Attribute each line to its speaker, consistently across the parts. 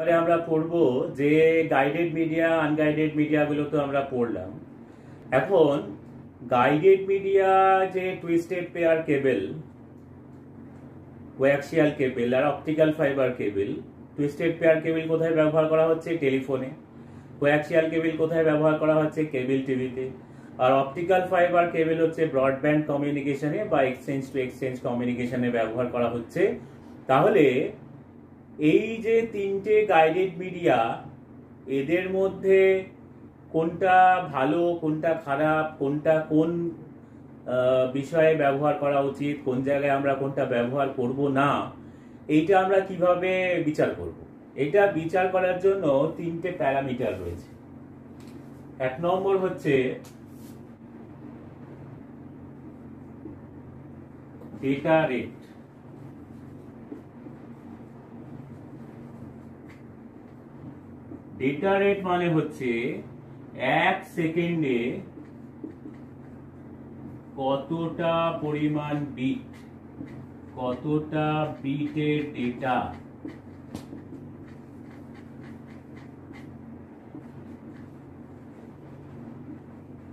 Speaker 1: এবারে আমরা পড়বো যে গাইডেড মিডিয়া আনগাইডেড মিডিয়া গুলো তো আমরা পড়লাম। এখন গাইডেড মিডিয়া যে twisted pair cable, coaxial cable আর optical fibre cable. Twisted pair cable কোথায় ব্যবহার করা হচ্ছে? টেলিফোনে। কোয়াক্সিয়াল কেবল কোথায় ব্যবহার করা হচ্ছে? কেবল টিভিতে। আর অপটিক্যাল ফাইবার কেবল হচ্ছে ব্রডব্যান্ড কমিউনিকেশনে বা এক্সচেঞ্জ টু এক্সচেঞ্জ কমিউনিকেশনে ব্যবহার করা হচ্ছে। তাহলে এই যে তিনটে গাইডেড মিডিয়া, এদের মধ্যে কোনটা ভালো, কোনটা খারাপ, কোনটা কোন বিষয়ে ব্যবহার করা উচিত, কোন জায়গায় আমরা কোনটা ব্যবহার করব না, এইটা আমরা কিভাবে বিচার করব? এটা বিচার করার জন্য তিনটে প্যারামিটার রয়েছে। এক নম্বর হচ্ছে ডেটা রেট। ডেটা রেট মানে হচ্ছে এক সেকেন্ডে কতটা পরিমাণ বিট, কতটা বিটের ডেটা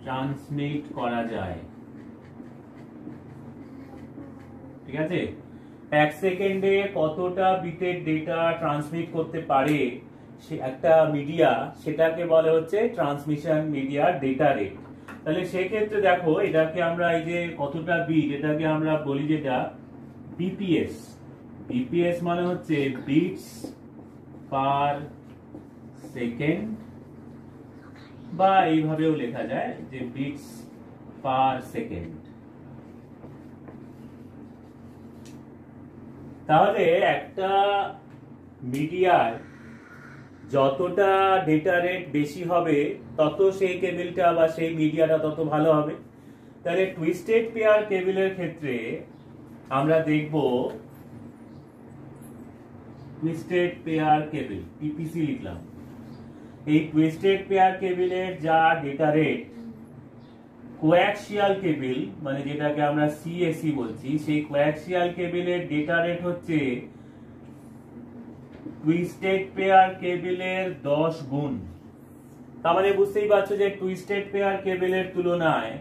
Speaker 1: ট্রান্সমিট করা যায়। ঠিক আছে, এক সেকেন্ডে কতটা বিটের ডেটা ট্রান্সমিট করতে পারে সে একটা মিডিয়া, সেটাকে বলে হচ্ছে ট্রান্সমিশন মিডিয়া ডেটা রেট। তাহলে সেক্ষেত্রে দেখো, এটাকে আমরা এই যে কতটা বিট, এটাকে আমরা বলি যেটা বিপিএস। বিপিএস মানে হচ্ছে বিটস পার সেকেন্ড, বা এইভাবেও লেখা যায় যে বিটস পার সেকেন্ড। তাহলে একটা মিডিয়ার যতটা ডেটা রেট বেশি হবে, তত সেই কেবলটা বা সেই মিডিয়াটা তত ভালো হবে। তাহলে টুইস্টেড পেয়ার কেবলের ক্ষেত্রে আমরা দেখব টুইস্টেড পেয়ার কেবল, টিপিসি লিখলাম। এই টুইস্টেড পেয়ার কেবলের যা ডেটা রেট, কোয়াক্সিয়াল কেবল মানে যেটাকে আমরা সিএসি বলছি, সেই কোয়াক্সিয়াল কেবলের ডেটা রেট হচ্ছে টুইস্টেড পেয়ার কেবলের 10 গুণ। তার মানে বুঝতেই পারছো যে টুইস্টেড পেয়ার কেবলের তুলনায়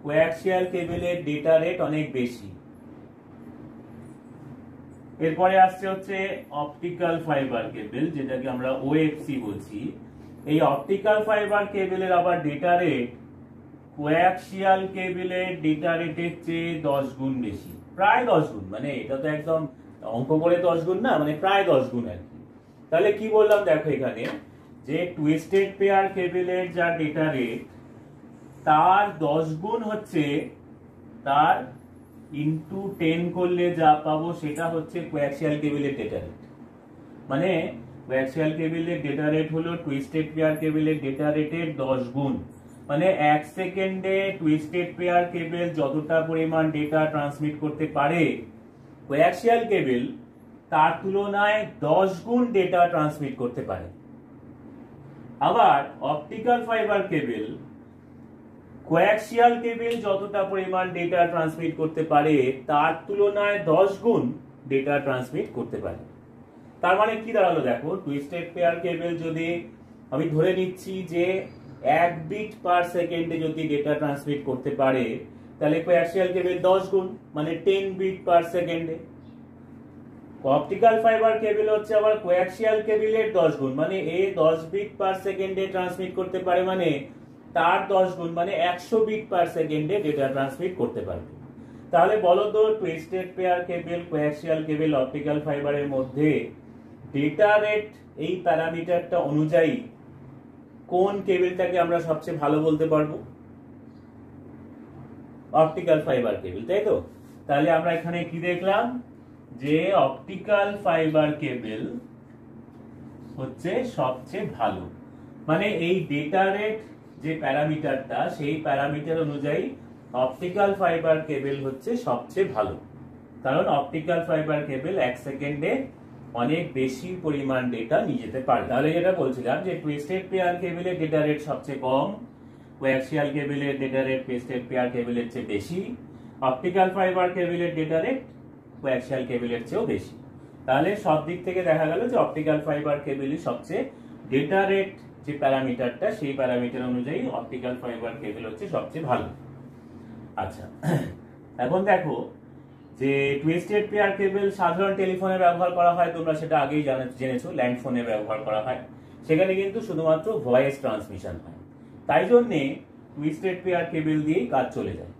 Speaker 1: কোয়াক্সিয়াল কেবলের ডেটা রেট অনেক বেশি। এরপরে আসছে হচ্ছে অপটিক্যাল ফাইবার কেবল, যেটাকে আমরা ওএফসি বলছি। এই অপটিক্যাল ফাইবার কেবলের আবার ডেটা রেট কোয়াক্সিয়াল কেবলের ডেটা রেটের চেয়ে 10 গুণ বেশি, প্রায় 10 গুণ। মানে এটা তো একদম অঙ্ক করে 10 গুণ না, মানে প্রায় 10 গুণ আর কি। তাহলে কি বললাম দেখো এখানে, যে টুইস্টেড পেয়ার কেবলের যা ডেটা রেট, তার 10 গুণ হচ্ছে, তার ইনটু 10 করলে যা পাবো সেটা হচ্ছে কোয়াক্সিয়াল কেবলের ডেটা রেট। মানে কোয়াক্সিয়াল কেবলের ডেটা রেট হলো টুইস্টেড পেয়ার কেবলের ডেটা রেটের 10 গুণ। মানে এক সেকেন্ডে টুইস্টেড পেয়ার কেবল যতটা পরিমাণ ডেটা ট্রান্সমিট করতে পারে, কোয়াক্সিয়াল কেবল তার তুলনায় 10 গুণ ডেটা ট্রান্সমিট করতে পারে। আবার অপটিক্যাল ফাইবার কেবল, কোয়াক্সিয়াল কেবল যতটা পরিমাণ ডেটা ট্রান্সমিট করতে পারে, তার তুলনায় 10 গুণ ডেটা ট্রান্সমিট করতে পারে। তার মানে কি দাঁড়ালো দেখো, টুইস্টেড পেয়ার কেবল যদি আমি ধরে নিচ্ছি যে 1 বিট পার সেকেন্ডে যদি ডেটা ট্রান্সমিট করতে পারে, তাহলে কোয়াক্সিয়াল কেবল 10 গুণ, মানে 10 বিট পার সেকেন্ডে। অপটিক্যাল ফাইবার কেবল হচ্ছে আবার কোয়াক্সিয়াল কেবলের 10 গুণ, মানে এ 10 বিট পার সেকেন্ডে ট্রান্সমিট করতে পারে, মানে তার 10 গুণ, মানে 100 বিট পার সেকেন্ডে ডেটা ট্রান্সমিট করতে পারবে। তাহলে বলো তো, twisted pair cable, coaxial cable, optical ফাইবারের মধ্যে ডেটা রেট এই প্যারামিটারটা অনুযায়ী কোন কেবলটাকে আমরা সবচেয়ে ভালো বলতে পারবো? অপটিক্যাল ফাইবার কেবল, তাই তো? তাহলে আমরা এখানে কি দেখলাম, যে অপটিক্যাল ফাইবার কেবল হচ্ছে সবচেয়ে ভালো। মানে এই ডেটা রেট যে প্যারামিটারটা, সেই প্যারামিটার অনুযায়ী অপটিক্যাল ফাইবার কেবল হচ্ছে সবচেয়ে ভালো। কারণ অপটিক্যাল ফাইবার কেবল এক সেকেন্ডে অনেক বেশি পরিমাণ ডেটা নিয়ে যেতে পারে। তাহলে যেটা বলছিলাম যে টুইস্টেড পেয়ার কেবলের ডেটা রেট সবচেয়ে কম, কোয়াক্সিয়াল কেবলের ডেটা রেট টুইস্টেড পেয়ার কেবলের চেয়ে বেশি, অপটিক্যাল ফাইবার কেবলের ডেটা রেট কোয়াক্সিয়াল কেবলের চেয়েও বেশি। তাহলে সব দিক থেকে দেখা গেল যে অপটিক্যাল ফাইবার কেবলই সবচেয়ে ডেটা রেট যে প্যারামিটারটা সেই প্যারামিটার অনুযায়ী অপটিক্যাল ফাইবার কেবল হচ্ছে সবচেয়ে ভালো। আচ্ছা, এখন দেখো যে টুইস্টেড পেয়ার কেবল সাধারণ টেলিফোনে ব্যবহার করা হয়, তোমরা সেটা আগেই জেনেছো, ল্যান্ড ফোনে ব্যবহার করা হয়, সেখানে কিন্তু শুধুমাত্র ভয়েস ট্রান্সমিশন হয়, তাই জন্যে টুইস্টেড পেয়ার কেবল দিয়েই কাজ চলে যায়।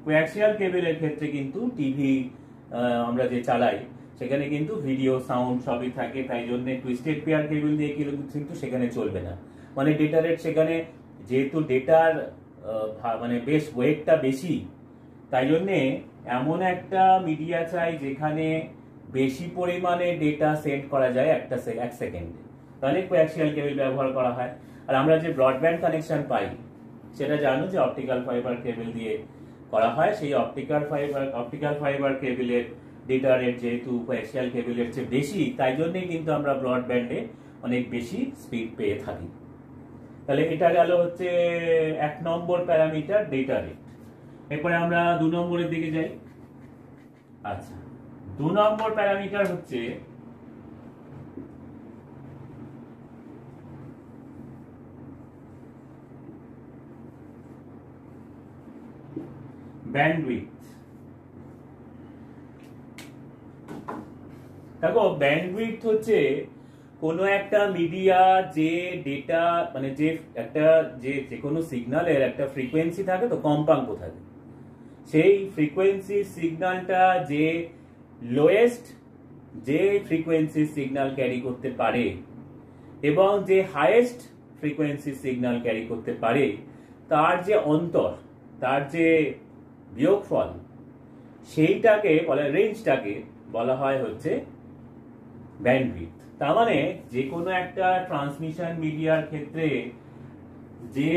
Speaker 1: কোয়াক্সিয়াল কেবলের ক্ষেত্রে কিন্তু টিভি আমরা যে চালাই সেখানে কিন্তু ভিডিও সাউন্ড সবই থাকে, তাই জন্য টুইস্টেড পেয়ার কেবল দিয়ে কিন্তু সেখানে চলবে না। মানে ডেটা রেট সেখানে যেহেতু ডেটার মানে বেশ ওয়েটটা বেশি, তাই জন্যে এমন একটা মিডিয়া চাই যেখানে বেশি পরিমাণে ডেটা সেন্ড করা যায় এক সেকেন্ডে, তাহলে কোয়াক্সিয়াল কেবল ব্যবহার করা হয়। আর আমরা যে ব্রডব্যান্ড কানেকশন পাই সেটা জানো যে অপটিক্যাল ফাইবার কেবল দিয়ে করা হয়। সেই অপটিক্যাল ফাইবার কেবলের ডেটা রেট যেহেতু কোয়াক্সিয়াল কেবলের চেয়ে বেশি, তাই জন্যই কিন্তু আমরা ব্রডব্যান্ডে অনেক বেশি স্পিড পেয়ে থাকি। তাহলে এটা গেল হচ্ছে 1 নম্বর প্যারামিটার ডেটা রেট। এরপরে আমরা 2 নম্বরের দিকে যাই। আচ্ছা, 2 নম্বর প্যারামিটার হচ্ছে ব্যান্ডউইথ। দেখো, ব্যান্ডউইথ হচ্ছে কোনো একটা মিডিয়া যে ডেটা মানে যে একটা যে কোনো সিগন্যালের একটা ফ্রিকোয়েন্সি থাকে, তো কম্পাঙ্ক থাকে, সেই ফ্রিকোয়েন্সি সিগন্যালটা যে লোয়েস্ট যে ফ্রিকোয়েন্সি সিগন্যাল ক্যারি করতে পারে এবং যে হাইয়েস্ট ফ্রিকোয়েন্সি সিগন্যাল ক্যারি করতে পারে, তার যে অন্তর, তার যে বিয়োগফল, সেইটাকে বলে রেঞ্জটাকে বলা হয় হচ্ছে ব্যান্ডউইথ। তার মানে যে কোনো একটা ট্রান্সমিশন মিডিয়ার ক্ষেত্রে যে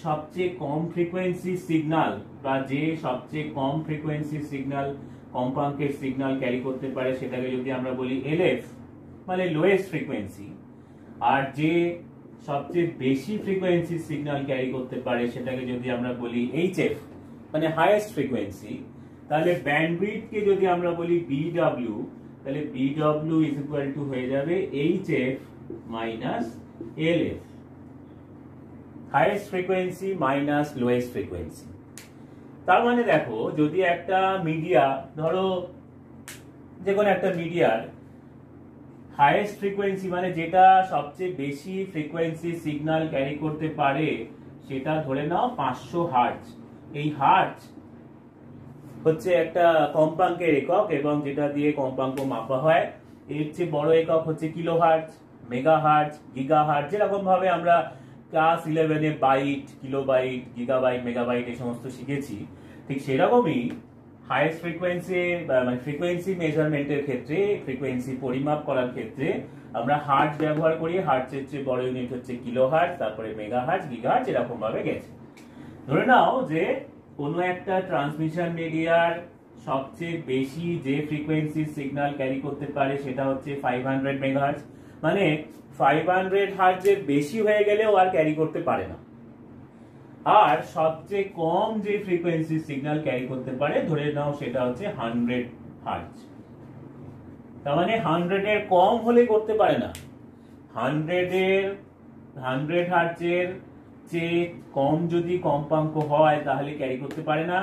Speaker 1: সবচেয়ে কম ফ্রিকোয়েন্সি সিগন্যাল বা যে সবচেয়ে কম ফ্রিকোয়েন্সি সিগন্যাল কম্পাঙ্কের সিগন্যাল ক্যারি করতে পারে সেটাকে যদি আমরা বলি এলএফ মানে লোয়েস্ট ফ্রিকোয়েন্সি, আর যে সবচেয়ে বেশি ফ্রিকোয়েন্সি সিগন্যাল ক্যারি করতে পারে সেটাকে যদি আমরা বলি এইচএফ মানে হাইয়েস্ট ফ্রিকোয়েন্সি, তাহলে ব্যান্ডউইথকে যদি আমরা বলি বিডব্লিউ, তাহলে বিডব্লিউ ইজ ইকুয়াল টু হয়ে যাবে HF minus LF, highest frequency minus lowest frequency. তার মানে দেখো, যদি একটা মিডিয়া, ধরো যে কোনো একটা মিডিয়ার হাইয়েস্ট ফ্রিকোয়েন্সি মানে যেটা সবচেয়ে বেশি ফ্রিকোয়েন্সি সিগন্যাল ক্যারি করতে পারে সেটা ধরে নাও 500 হার্টজ। এই হার্টজ হচ্ছে একটা কম্পাঙ্কের একক এবং যেটা দিয়ে কম্পাঙ্ক মাপা হয়। এর চেয়ে বড় একক হচ্ছে কিলোহার্টজ, মেগাহার্টজ, গিগাহার্টজ। যেরকম ভাবে আমরা ক্লাস 11-এ বাইট, কিলোবাইট, গিগাবাইট, মেগাবাইট এই সমস্ত শিখেছি, ঠিক সেরকমই হাইয়েস্ট ফ্রিকোয়েন্সি মানে ফ্রিকোয়েন্সি মেজারমেন্টের ক্ষেত্রে, ফ্রিকোয়েন্সি পরিমাপ করার ক্ষেত্রে আমরা হার্টজ ব্যবহার করি। হার্টজের চেয়ে বড় ইউনিট হচ্ছে কিলোহার্টজ, তারপরে মেগাহার্টজ, গিগাহার্টজ, এরকম ভাবে গেছে। ধরে নাও যে কোনো একটা ট্রান্সমিশন মিডিয়ার সবচেয়ে বেশি যে ফ্রিকোয়েন্সি সিগন্যাল ক্যারি করতে পারে সেটা হচ্ছে 500 মেগাহার্টজ। মানে 500 হার্টজের বেশি হয়ে গেলেও আর ক্যারি করতে পারে না। আর সবচেয়ে কম যে ফ্রিকোয়েন্সি সিগন্যাল ক্যারি করতে পারে ধরে নাও সেটা হচ্ছে 100 হার্টজ। তার মানে 100 এর কম হলে করতে পারে না, 100 হার্টজের চেয়ে কম যদি কম্পাঙ্ক হয় তাহলে ক্যারি করতে পারে না,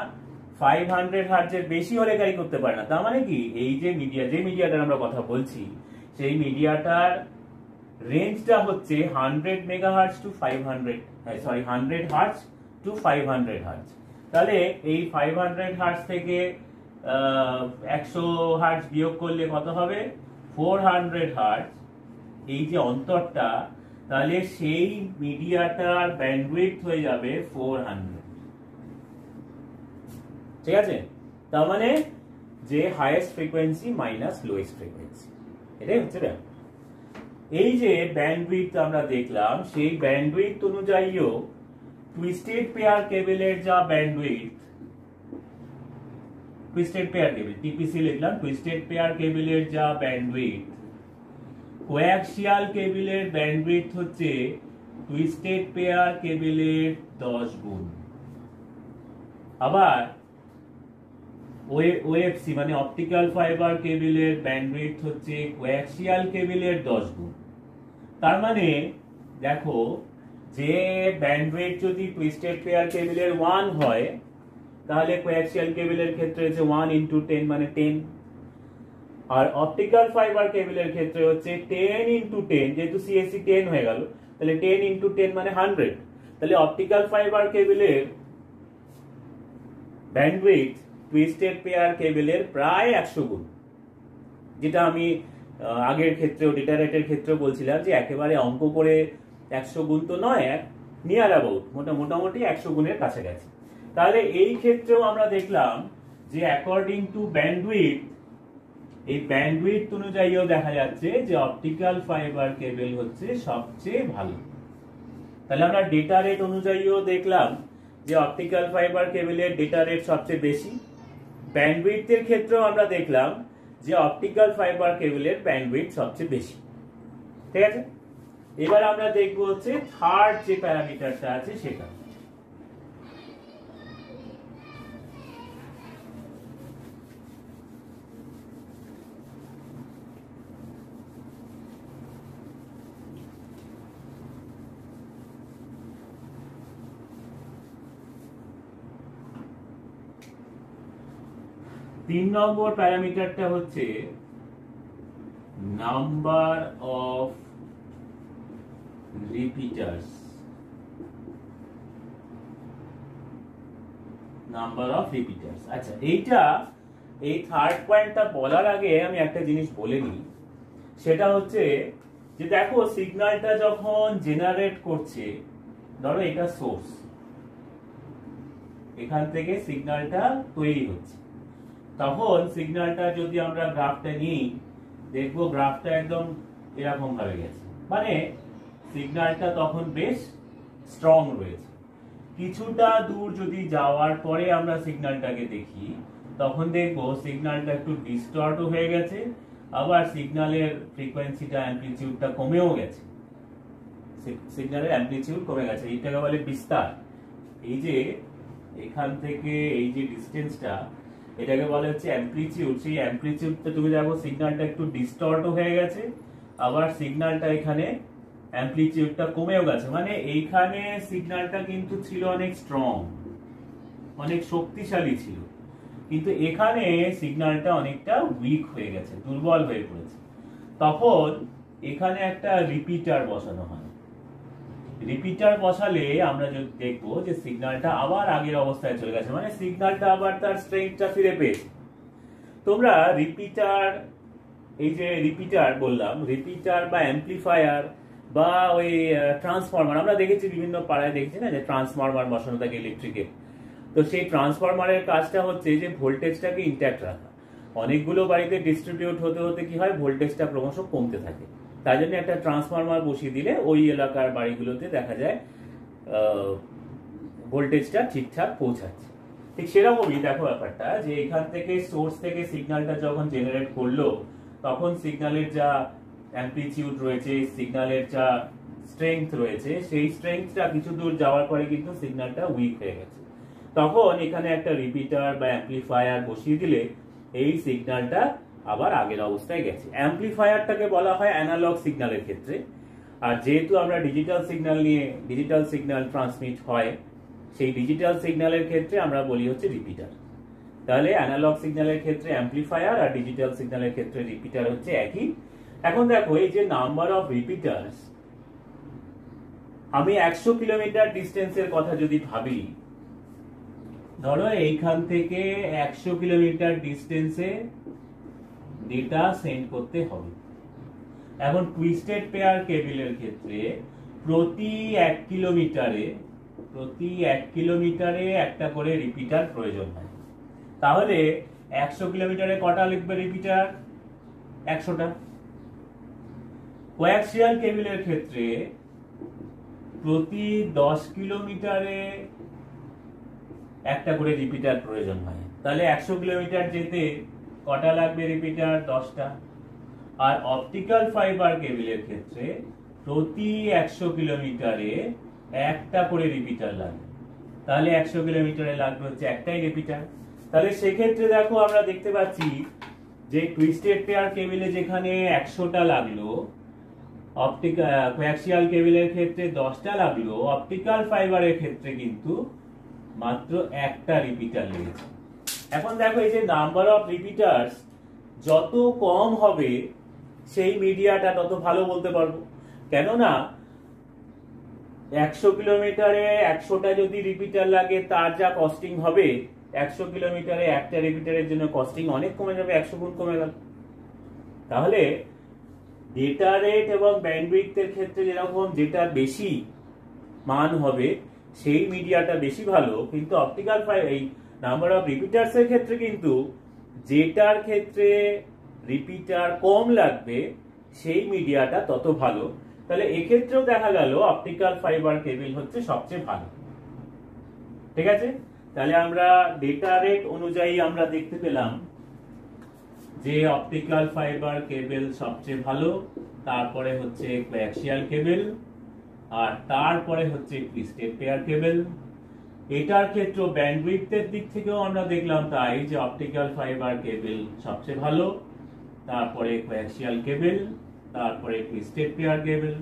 Speaker 1: 500 হার্টজের বেশি হলে ক্যারি করতে পারে না। তার মানে কি, এই যে মিডিয়াটার আমরা কথা বলছি সেই মিডিয়াটার রেঞ্জটা হচ্ছে 100 megahertz to 100 hertz to 500 hertz. তাহলে এই 500 হার্টজ থেকে 100 হার্টজ বিয়োগ করলে কত হবে? 400 হার্টজ। এই যে অন্তরটা, তাহলে সেই মিডিয়াটার ব্যান্ডউইথ হয়ে যাবে 400। ঠিক আছে? তার মানে যে highest frequency minus lowest frequency, এটাই হচ্ছে ব্যাপার। এই যে ব্যান্ডউইথ আমরা দেখলাম, সেই ব্যান্ডউইথ অনুযায়ীও টুইস্টেড পেয়ার কেবলের যা ব্যান্ডউইথ, টুইস্টেড পেয়ার কেবল টিপিসি লিখলাম, টুইস্টেড পেয়ার কেবলের যা ব্যান্ডউইথ, কোয়াক্সিয়াল কেবলের ব্যান্ডউইথ হচ্ছে টুইস্টেড পেয়ার কেবলের 10 গুণ। আবার ওএফসি মানে অপটিক্যাল ফাইবার কেবিলের ব্যান্ডউইডথ হচ্ছে কোয়াক্সিয়াল কেবিলের 10 গুণ। তার মানে দেখো যে ব্যান্ডউইডথ যদি টুইস্টেড পেয়ার কেবিলের 1 হয় তাহলে কোয়াক্সিয়াল কেবিলের ক্ষেত্রে হচ্ছে 1 × 10 মানে 10, আর অপটিক্যাল ফাইবার কেবিলের ক্ষেত্রে হচ্ছে 10 × 10, যেহেতু সিএসসি 10 হয়ে গেল তাহলে 10 × 10 মানে 100। তাহলে অপটিক্যাল ফাইবার কেবিলের ব্যান্ডউইডথ টুইস্টেড পেয়ার কেবিলের প্রায় 100 গুণ, যেটা আমি আগের ক্ষেত্রেও ডেটা রেটের ক্ষেত্রেও বলছিলাম যে একেবারে অঙ্ক করে 100 গুণ তো নয়, নিয়ার অ্যাবাউট মোটামুটি 100 গুণের কাছাকাছি। তাহলে এই ক্ষেত্রেও আমরা দেখলাম যে অ্যাকর্ডিং টু ব্যান্ডউইডথ, এই ব্যান্ডউইডথ অনুযায়ীও দেখা যাচ্ছে যে অপটিক্যাল ফাইবার কেবল হচ্ছে সবচেয়ে ভালো। তাহলে আমরা ডেটা রেট অনুযায়ীও দেখলাম যে অপটিক্যাল ফাইবার কেবলের ডেটা রেট সবচেয়ে বেশি। ব্যান্ডউইডথের ক্ষেত্রেও আমরা দেখলাম যে অপটিক্যাল ফাইবার কেবলের ব্যান্ডউইডথ সবচেয়ে বেশি। ঠিক আছে, এবার আমরা দেখব হচ্ছে থার্ড যে প্যারামিটারটা আছে সেটা। তিন নম্বর প্যারামিটারটা হচ্ছে নাম্বার অফ রিপিটার্স। আচ্ছা, এই থার্ড পয়েন্টটা বলার আগে আমি একটা জিনিস বলে নিই, সেটা হচ্ছে যে দেখো সিগন্যালটা যখন জেনারেট করছে, ধরো এটা সোর্স, এখান থেকে সিগন্যালটা তৈরি হচ্ছে, তখন সিগন্যালটা যদি আমরা গ্রাফটা নিই দেখবো গ্রাফটা একদম এরকম ভাবে গেছে, মানে সিগন্যালটা তখন বেশ স্ট্রং রয়েছে। কিছুটা দূর যদি যাওয়ার পরে আমরা সিগন্যালটাকে দেখি তখন দেখবো সিগন্যালটা একটু ডিস্টর্ট হয়ে গেছে, আবার সিগন্যালের ফ্রিকোয়েন্সিটা অ্যামপ্লিটিউডটা কমেও গেছে, সিগন্যালের অ্যামপ্লিটিউড কমে গেছে, এইটাকে বলে বিস্তার। এই যে এখান থেকে এই যে ডিসটেন্সটা, এটাকে বলা হচ্ছে অ্যামপ্লিটিউড। সেই অ্যামপ্লিটিউডটা তুমি দেখো সিগন্যালটা একটু ডিস্টর্ট হয়ে গেছে, আবার সিগন্যালটা এখানে অ্যামপ্লিটিউডটা কমেও গেছে, মানে এইখানে সিগন্যালটা কিন্তু ছিল অনেক স্ট্রং, অনেক শক্তিশালী ছিল, কিন্তু এখানে সিগন্যালটা অনেকটা উইক হয়ে গেছে, দুর্বল হয়ে পড়েছে। তখন এখানে একটা রিপিটার বসানো হয়। রিপিটার বসালে আমরা যদি দেখবো যে সিগন্যালটা আবার আগের অবস্থায় চলে গেছে, মানে সিগন্যালটা আবার তার স্ট্রেংথটা ফিরে পেয়েছে। তোমরা রিপিটার, এই যে রিপিটার বললাম, রিপিটার বা অ্যাম্পলিফায়ার বা ওই ট্রান্সফরমার, আমরা দেখেছি বিভিন্ন পাড়ায় দেখেছি না যে ট্রান্সফরমার বসানো থাকে ইলেকট্রিকের। তো সেই ট্রান্সফরমারের কাজটা হচ্ছে যে ভোল্টেজটাকে ইনট্যাক্ট রাখা। অনেকগুলো বাড়িতে ডিস্ট্রিবিউট হতে হতে কি হয়, ভোল্টেজটা ক্রমশ কমতে থাকে, তাই জন্য একটা ট্রান্সফরমার বসিয়ে দিলে ওই এলাকার বাড়িগুলোতে দেখা যায় ভোল্টেজটা ঠিকঠাক পৌঁছাচ্ছে। ঠিক সেরকমই দেখো ব্যাপারটা, যে এখান থেকে সোর্স থেকে সিগন্যালটা যখন জেনারেট করলো তখন সিগন্যালের যা অ্যামপ্লিটিউড রয়েছে, সিগন্যালের যা স্ট্রেংথ রয়েছে, সেই স্ট্রেংথটা কিছু দূর যাওয়ার পরে কিন্তু সিগন্যালটা উইক হয়ে গেছে। তখন এখানে একটা রিপিটার বা অ্যামপ্লিফায়ার বসিয়ে দিলে এই সিগন্যালটা আবার আগের অবস্থায় গেছে। অ্যামপ্লিফায়ারটাকে বলা হয় অ্যানালগ সিগন্যালের ক্ষেত্রে, আর যেহেতু আমরা ডিজিটাল সিগন্যাল নিয়ে, ডিজিটাল সিগন্যাল ট্রান্সমিট হয়, সেই ডিজিটাল সিগন্যালের ক্ষেত্রে আমরা বলি হচ্ছে রিপিটার। তাহলে অ্যানালগ সিগন্যালের ক্ষেত্রে অ্যামপ্লিফায়ার আর ডিজিটাল সিগন্যালের ক্ষেত্রে রিপিটার হচ্ছে একই। এখন দেখো এই যে নাম্বার অফ রিপিটার্স, আমি 100 কিলোমিটার ডিস্টেন্সের কথা যদি ভাবি, ধরো এইখান থেকে 100 কিলোমিটার ডিস্টেন্সে ডেটা সেন্ড করতে হবে। এখন টুইস্টেড পেয়ার কেবলের ক্ষেত্রে প্রতি 1 কিলোমিটারে একটা করে রিপিটার প্রয়োজন হয়। তাহলে 100 কিলোমিটারে কটা লিখবে রিপিটার? 100টা। কোয়াক্সিয়াল কেবলের ক্ষেত্রে প্রতি 10 কিলোমিটারে একটা করে রিপিটার প্রয়োজন হয়। তাহলে 100 কিলোমিটার যেতে কটা লাগবে রিপিটার? 10টা। আর অপটিক্যাল ফাইবার কেবলের ক্ষেত্রে প্রতি 100 কিলোমিটারে একটা করে রিপিটার লাগবে। তাহলে 100 কিলোমিটারে লাগবে হচ্ছে একটাই রিপিটার। তাহলে সেক্ষেত্রে দেখো আমরা দেখতে পাচ্ছি যে টুইস্টেড পেয়ার কেবিলে যেখানে 100টা লাগলো, কোয়াক্সিয়াল কেবিলের ক্ষেত্রে 10টা লাগলো, অপটিক্যাল ফাইবারের ক্ষেত্রে কিন্তু মাত্র একটা রিপিটার লেগেছে। এখন দেখো এই যে নাম্বার অফ রিপিটার্স যত কম হবে সেই মিডিয়াটা তত ভালো বলতে পারবো। কেননা 100 কিলোমিটারে 100টা যদি রিপিটার লাগে তার যা কস্টিং হবে, 100 কিলোমিটারে একটা রিপিটারের জন্য কস্টিং অনেক কমে যাবে, 100 গুণ কমে গেল। তাহলে ডেটা রেট এবং ব্যান্ডউইথের ক্ষেত্রে যেরকম যেটা বেশি মান হবে সেই মিডিয়াটা বেশি ভালো, কিন্তু অপটিক্যাল এই নাম্বার অফ রিপিটার্স এর ক্ষেত্রে কিন্তু যেটার ক্ষেত্রে রিপিটার কম লাগবে সেই মিডিয়াটা তত ভালো। তাহলে এক্ষেত্রেও দেখা গেল অপটিক্যাল ফাইবার কেবল হচ্ছে সবচেয়ে ভালো। ঠিক আছে, তাহলে আমরা ডেটা রেট অনুযায়ী আমরা দেখতে পেলাম যে অপটিক্যাল ফাইবার কেবল সবচেয়ে ভালো, তারপরে হচ্ছে কোয়াক্সিয়াল কেবল, আর তারপরে হচ্ছে টুইস্টেড পেয়ার কেবল। এটার ক্ষেত্রে ব্যান্ডউইথের দিক থেকেও আমরা দেখলাম তাই যে অপটিক্যাল ফাইবার কেবল সবচেয়ে ভালো, তারপরে কোয়াক্সিয়াল কেবল, তারপরে টুইস্টেড পেয়ার কেবল।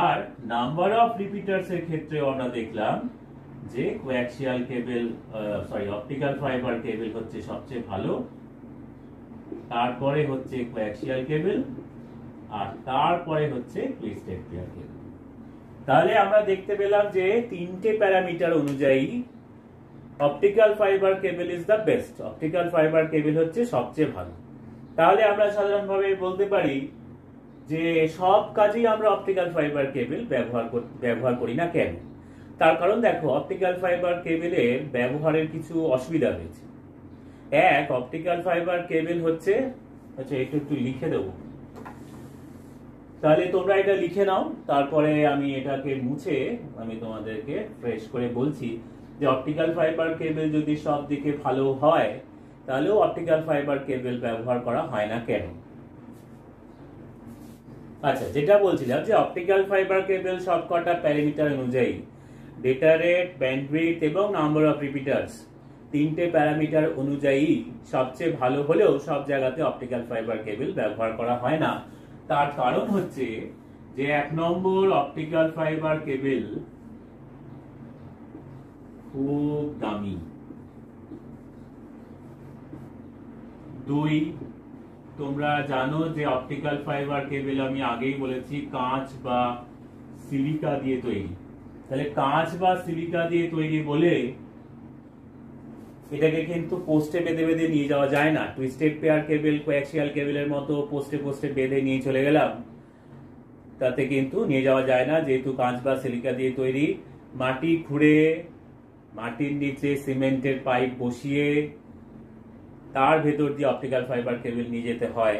Speaker 1: আর নাম্বার অফ রিপিটার্স এর ক্ষেত্রেও আমরা দেখলাম যে coaxial cable optical fibre cable হচ্ছে সবচেয়ে ভালো, তারপরে হচ্ছে কোয়াক্সিয়াল কেবল, আর তারপরে হচ্ছে টুইস্টেড পেয়ার কেবল। তাহলে আমরা দেখতে পেলাম যে তিনটে প্যারামিটার অনুযায়ী optical fibre cable is the best, optical fibre cable হচ্ছে সবচেয়ে ভালো। তাহলে আমরা সাধারণভাবে বলতে পারি যে সব কাজেই আমরা অপটিক্যাল ফাইবার কেবল ব্যবহার করি না। কেন? তার কারণ দেখো অপটিক্যাল ফাইবার কেবলের ব্যবহারের কিছু অসুবিধা রয়েছে। এক, অপটিক্যাল ফাইবার কেবল হচ্ছে একটু লিখে দেবো, তাহলে তোমরা এটা লিখে নাও, তারপরে আমি এটাকে মুছে আমি তোমাদেরকে ফ্রেশ করে বলছি যে অপটিক্যাল ফাইবার কেবল যদি সব দিকে ভালো হয় তাহলেও অপটিক্যাল ফাইবার কেবল ব্যবহার করা হয় না কেন। আচ্ছা, যেটা বলছিলাম যে অপটিক্যাল ফাইবার কেবল সবকটা প্যারামিটার অনুযায়ী ডেটা রেট, ব্যান্ডউইথ এবং নাম্বার অফ রিপিটার্স তিনটে প্যারামিটার অনুযায়ী সবচেয়ে ভালো হলেও সব জায়গাতে অপটিক্যাল ফাইবার কেবল ব্যবহার করা হয় না। তার কারণ হচ্ছে যে 1 নম্বর অপটিক্যাল ফাইবার কেবল খুব দামি, 2 তোমরা জানো যে অপটিক্যাল ফাইবার কেবল আমি আগেই বলেছি কাঁচ বা সিলিকা দিয়ে তৈরি। তাহলে কাঁচ বা সিলিকা দিয়ে তৈরি বলে এটাকে কিন্তু পোস্টে বেঁধে বেঁধে নিয়ে যাওয়া যায় না। টুইস্টেড পেয়ার কেবল, কোয়াক্সিয়াল কেবলের মতো পোস্টে বেঁধে নিয়ে চলে গেলাম, তাতে কিন্তু নিয়ে যাওয়া যায় না, যেহেতু কাঁচ বা সিলিকা দিয়ে তৈরি। মাটি খুঁড়ে মাটির নিচে সিমেন্টের পাইপ বসিয়ে তার ভেতর দিয়ে অপটিক্যাল ফাইবার কেবল নিয়ে যেতে হয়।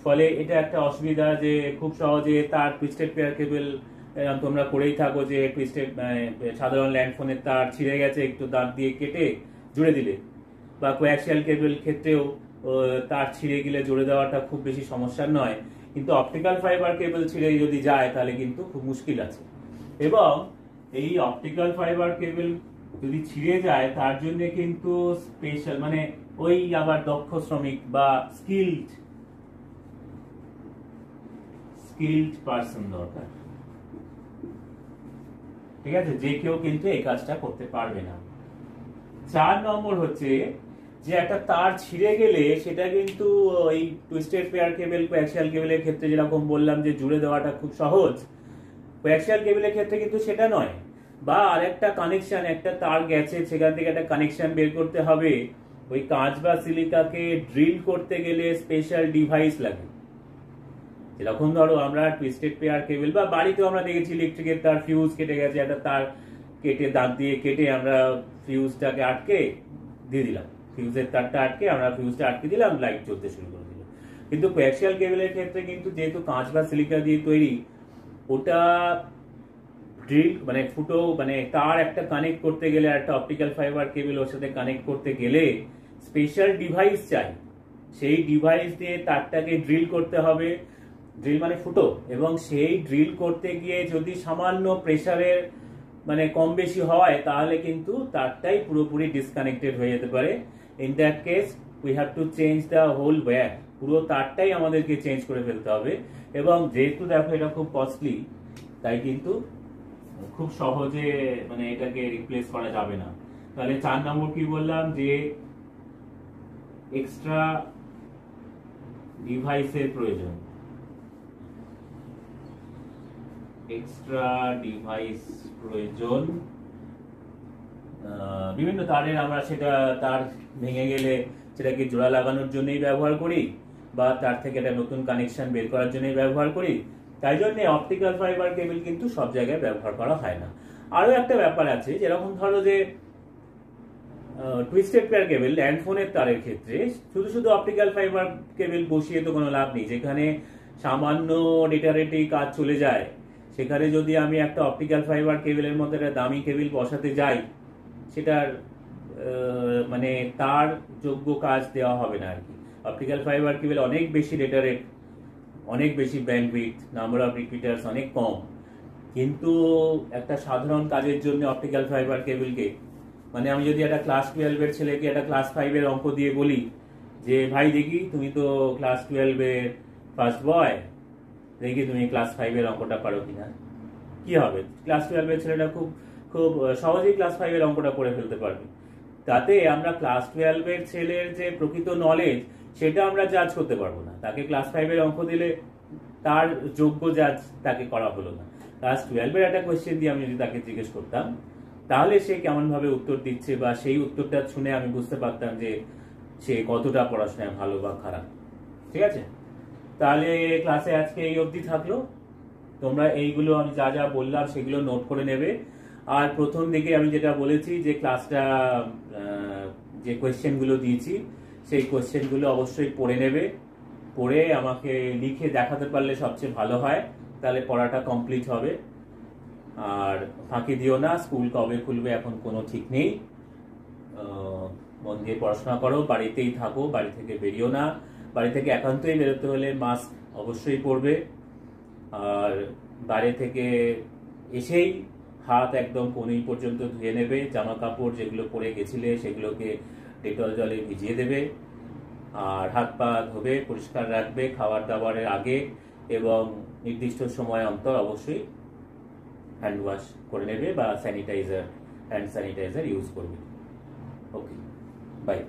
Speaker 1: ফলে এটা একটা অসুবিধা যে খুব সহজে তার টুইস্টেড পেয়ার কেবল তোমরা করেই থাকো যে টুইস্টেড সাধারণ ল্যান্ডফোনের তার ছিঁড়ে গেছে, একটু দাঁত দিয়ে কেটে জুড়ে দিলে, বা কোয়াক্সিয়াল কেবল ক্ষেত্রেও তার ছিঁড়ে গেলে জুড়ে দেওয়াটা খুব বেশি সমস্যার নয়। কিন্তু অপটিক্যাল ফাইবার কেবল ছিঁড়ে যদি যায় তাহলে কিন্তু খুব মুশকিল আছে। এবং এই অপটিক্যাল ফাইবার কেবল যদি ছিঁড়ে যায় তার জন্য কিন্তু স্পেশাল ওই আবার দক্ষ শ্রমিক বা স্কিল্ড পার্সন দরকার। ঠিক আছে, যে কেউ কিন্তু এই কাজটা করতে পারবে না। 4 নম্বর হচ্ছে যে একটা তার ছিঁড়ে গেলে সেটা কিন্তু ওই টুইস্টেড পেয়ার কেবল, কোয়াক্সিয়াল কেবলের ক্ষেত্রে যেরকম বললাম যে জুড়ে দেওয়াটা খুব সহজ, কোয়াক্সিয়াল কেবলের ক্ষেত্রে কিন্তু সেটা নয়। বা আরেকটা কানেকশন, একটা তার গেছে সেখান থেকে একটা কানেকশন বের করতে হবে, ওই কাঁচ বা সিলিকাকে ড্রিল করতে গেলে স্পেশাল ডিভাইস লাগে। যেরকম ধরো আমরা টুইস্টেড পেয়ার কেবল বা বাড়িতেও আমরা দেখেছি ইলেকট্রিকের তার ফিউজ কেটে গেছে, একটা তার কেটে দাঁত দিয়ে কেটে আমরা ফিউজটাকে আটকে দিয়ে দিলাম, ফিউজের তারটা আটকে আমরা ফিউজটা আটকে দিলাম, লাইট জ্বলতে শুরু করে দিল। কিন্তু কোয়াক্সিয়াল কেবলের ক্ষেত্রে কিন্তু যেহেতু কাঁচ বা সিলিকা দিয়ে তৈরি, ওটা ড্রিল ফুটো তার একটা কানেক্ট করতে গেলে, একটা অপটিক্যাল ফাইবার কেবল ওর সাথে কানেক্ট করতে গেলে স্পেশাল ডিভাইস চাই। সেই ডিভাইস দিয়ে তারটাকে ড্রিল করতে হবে, ড্রিল ফুটো, এবং সেই ড্রিল করতে গিয়ে যদি সামান্য প্রেসারের মানে কম বেশি হয় তাহলে কিন্তু তারটাই পুরোপুরি ডিসকানেক্টেড হয়ে যেতে পারে। In that case we have to change the whole wire, পুরো তারটাই আমাদেরকে চেঞ্জ করে ফেলতে হবে। এবং যেহেতু দেখো এটা খুব কস্টলি, তাই কিন্তু খুব সহজে মানে এটাকে রিপ্লেস করা যাবে না। তাহলে 4 নম্বর কি বললাম, যে এক্সট্রা ডিভাইসের প্রয়োজন, এক্সট্রা ডিভাইস প্রয়োজন। বিভিন্ন তারের আমরা সেটা তার ভেঙে গেলে সেটাকে জোড়া লাগানোর জন্যই ব্যবহার করি, বা তার থেকে একটা নতুন কানেকশন বের করার জন্যই ব্যবহার করি। তাই জন্য অপটিক্যাল ফাইবার কেবল কিন্তু সব জায়গায় ব্যবহার করা হয় না। আরো একটা ব্যাপার আছে, যেরকম ধরো যে টুইস্টেড পেয়ার কেবল ল্যান্ডফোনের তারের ক্ষেত্রে শুধু শুধু অপটিক্যাল ফাইবার কেবল বসিয়ে তো কোনো লাভ নেই। যেখানে সামান্য ডেটা রেটেই কাজ চলে যায়, সেখানে যদি আমি একটা অপটিক্যাল ফাইবার কেবলের মধ্যে একটা দামি কেবল বসাতে যাই, সেটার মানে তার যোগ্য কাজ দেওয়া হবে না আর কি। অপটিক্যাল ফাইবার কেবল অনেক বেশি ডেটা রেট, অনেক বেশি ব্যান্ডউইথ, নাম্বার অফ রিপিটার্স অনেক কম, কিন্তু একটা সাধারণ কাজের জন্য অপটিক্যাল ফাইবার কেবলকে, মানে আমি যদি একটা ক্লাস 12-এর ছেলেকে একটা ক্লাস 5-এর অঙ্ক দিয়ে বলি যে ভাই দেখি তুমি তো ক্লাস 12-এর ফার্স্ট বয়, দেখি তুমি ক্লাস 5-এর অঙ্কটা পারো কিনা, কি হবে? ক্লাস 12-এর ছেলেটা খুব খুব সহজেই ক্লাস 5-এর অঙ্কটা করে ফেলতে পারবে। তাতে আমরা ক্লাস 12-এর ছেলের যে প্রকৃত নলেজ সেটা আমরা জাজ করতে পারবো না। তাকে ক্লাস 5-এর অঙ্ক দিলে তার যোগ্য জাজ তাকে করা হলো না। ক্লাস 12-এর একটা কোয়েশ্চেন দিয়ে আমি যদি তাকে জিজ্ঞেস করতাম, তাহলে সে কেমন ভাবে উত্তর দিচ্ছে, বা সেই উত্তরটা শুনে আমি বুঝতে পারতাম যে সে কতটা পড়াশোনায় ভালো বা খারাপ। ঠিক আছে, তাহলে ক্লাসে আজকে এই অবধি থাকলো। তোমরা এইগুলো আমি যা যা বললাম সেগুলো নোট করে নেবে। আর প্রথম দিকে আমি যেটা বলেছি যে ক্লাসটা যে কোয়েশ্চেনগুলো দিয়েছি সেই কোয়েশ্চেনগুলো অবশ্যই পড়ে নেবে, পড়ে আমাকে লিখে দেখাতে পারলে সবচেয়ে ভালো হয়, তাহলে পড়াটা কমপ্লিট হবে। আর ফাঁকি দিও না, স্কুল কবে খুলবে এখন কোনো ঠিক নেই। মন দিয়ে পড়াশোনা করো, বাড়িতেই থাকো, বাড়ি থেকে বেরিও না। বাড়ি থেকে একান্তই বেরোতে হলে মাস্ক অবশ্যই পরবে। আর বাইরে থেকে এসেই হাত একদম কনুই পর্যন্ত ধুয়ে নেবে। জামা কাপড় যেগুলো পরে গেছিলে সেগুলোকে ডেটল জলে ভিজিয়ে দেবে। আর হাত পা ধোবে, পরিষ্কার রাখবে খাবার দাবারের আগে, এবং নির্দিষ্ট সময় অন্তর অবশ্যই হ্যান্ড ওয়াশ করে নেবে বা হ্যান্ড স্যানিটাইজার ইউজ করবে। ওকে, বাই।